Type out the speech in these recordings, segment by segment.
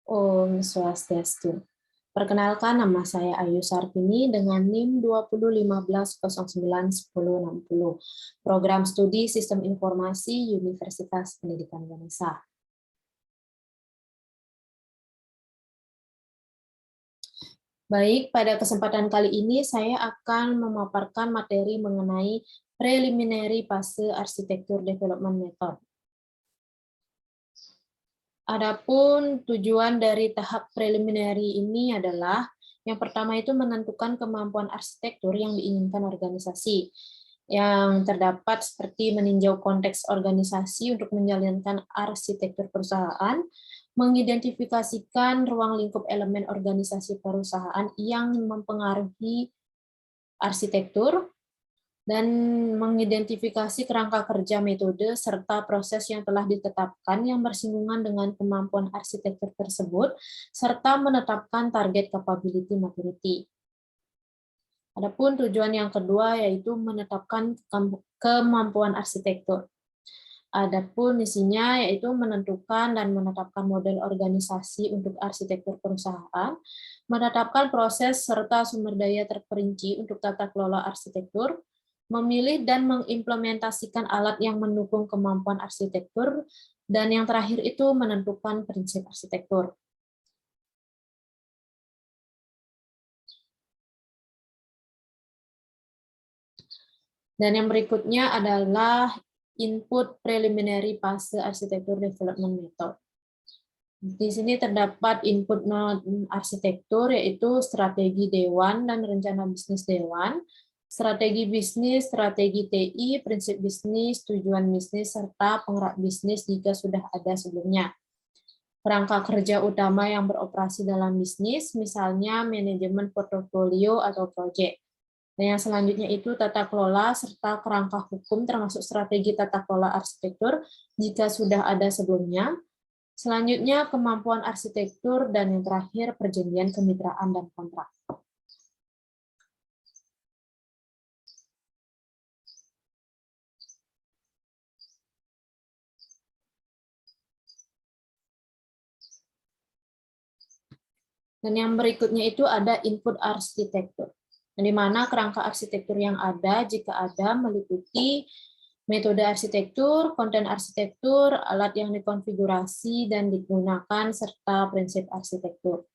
Om Swastiastu. Perkenalkan, nama saya Ayu Sartini dengan NIM 2015091060, Program Studi Sistem Informasi Universitas Pendidikan Ganesha. Baik, pada kesempatan kali ini saya akan memaparkan materi mengenai preliminary fase arsitektur development method. Adapun tujuan dari tahap preliminary ini adalah yang pertama itu menentukan kemampuan arsitektur yang diinginkan organisasi. Yang terdapat seperti meninjau konteks organisasi untuk menjalankan arsitektur perusahaan, mengidentifikasikan ruang lingkup elemen organisasi perusahaan yang mempengaruhi arsitektur, dan mengidentifikasi kerangka kerja metode serta proses yang telah ditetapkan yang bersinggungan dengan kemampuan arsitektur tersebut, serta menetapkan target capability maturity. Adapun tujuan yang kedua yaitu menetapkan kemampuan arsitektur. Adapun isinya yaitu menentukan dan menetapkan model organisasi untuk arsitektur perusahaan, menetapkan proses serta sumber daya terperinci untuk tata kelola arsitektur, memilih dan mengimplementasikan alat yang mendukung kemampuan arsitektur, dan yang terakhir itu menentukan prinsip arsitektur. Dan yang berikutnya adalah input preliminary fase arsitektur development method. Di sini terdapat input arsitektur yaitu strategi dewan dan rencana bisnis dewan, strategi bisnis, strategi TI, prinsip bisnis, tujuan bisnis, serta penggerak bisnis jika sudah ada sebelumnya. Kerangka kerja utama yang beroperasi dalam bisnis, misalnya manajemen portofolio atau proyek. Dan yang selanjutnya itu tata kelola serta kerangka hukum termasuk strategi tata kelola arsitektur jika sudah ada sebelumnya. Selanjutnya kemampuan arsitektur, dan yang terakhir perjanjian kemitraan dan kontrak. Dan yang berikutnya itu ada input arsitektur, di mana kerangka arsitektur yang ada, jika ada, meliputi metode arsitektur, konten arsitektur, alat yang dikonfigurasi dan digunakan, serta prinsip arsitektur.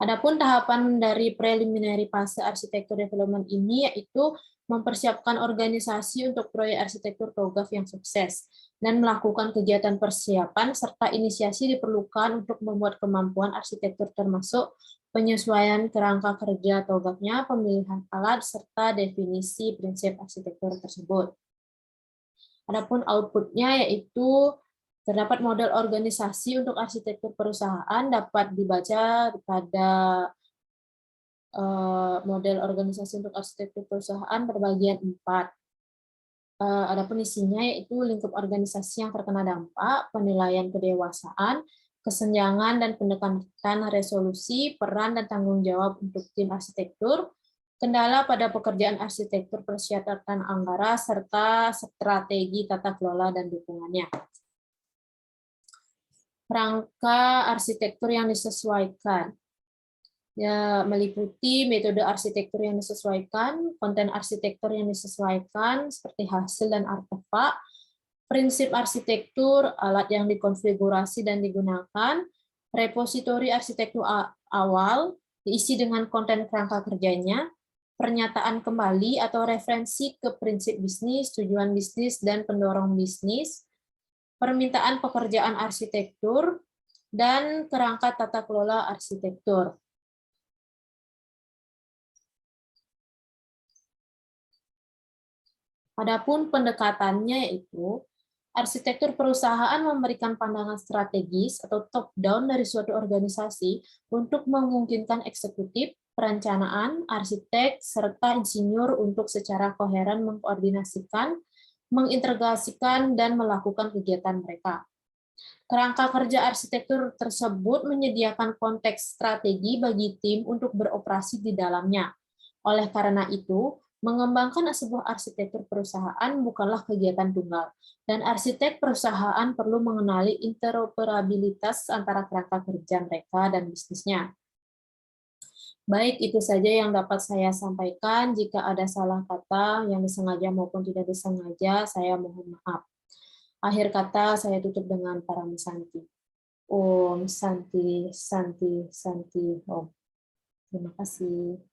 Adapun tahapan dari preliminary fase arsitektur development ini yaitu mempersiapkan organisasi untuk proyek arsitektur TOGAF yang sukses, dan melakukan kegiatan persiapan serta inisiasi diperlukan untuk membuat kemampuan arsitektur termasuk penyesuaian kerangka kerja TOGAF-nya, pemilihan alat, serta definisi prinsip arsitektur tersebut. Adapun output-nya yaitu terdapat model organisasi untuk arsitektur perusahaan, dapat dibaca pada model organisasi untuk arsitektur perusahaan berbagian 4. Adapun isinya yaitu lingkup organisasi yang terkena dampak, penilaian kedewasaan, kesenjangan dan pendekatan resolusi, peran dan tanggung jawab untuk tim arsitektur, kendala pada pekerjaan arsitektur persyaratan anggaran, serta strategi tata kelola dan dukungannya. Kerangka arsitektur yang disesuaikan ya meliputi metode arsitektur yang disesuaikan, konten arsitektur yang disesuaikan seperti hasil dan artefak, prinsip arsitektur, alat yang dikonfigurasi dan digunakan, repositori arsitektur awal diisi dengan konten kerangka kerjanya, pernyataan kembali atau referensi ke prinsip bisnis, tujuan bisnis, dan pendorong bisnis, permintaan pekerjaan arsitektur, dan kerangka tata kelola arsitektur. Adapun pendekatannya yaitu arsitektur perusahaan memberikan pandangan strategis atau top-down dari suatu organisasi untuk memungkinkan eksekutif, perencanaan, arsitek, serta insinyur untuk secara koheren mengkoordinasikan, mengintegrasikan, dan melakukan kegiatan mereka. Kerangka kerja arsitektur tersebut menyediakan konteks strategi bagi tim untuk beroperasi di dalamnya. Oleh karena itu, Mengembangkan sebuah arsitektur perusahaan bukanlah kegiatan tunggal, dan arsitek perusahaan perlu mengenali interoperabilitas antara kerangka kerja mereka dan bisnisnya. Baik, itu saja yang dapat saya sampaikan. Jika ada salah kata yang disengaja maupun tidak disengaja, saya mohon maaf. Akhir kata saya tutup dengan Parami Santi. Om Santi, Santi, Santi, Om. Terima kasih.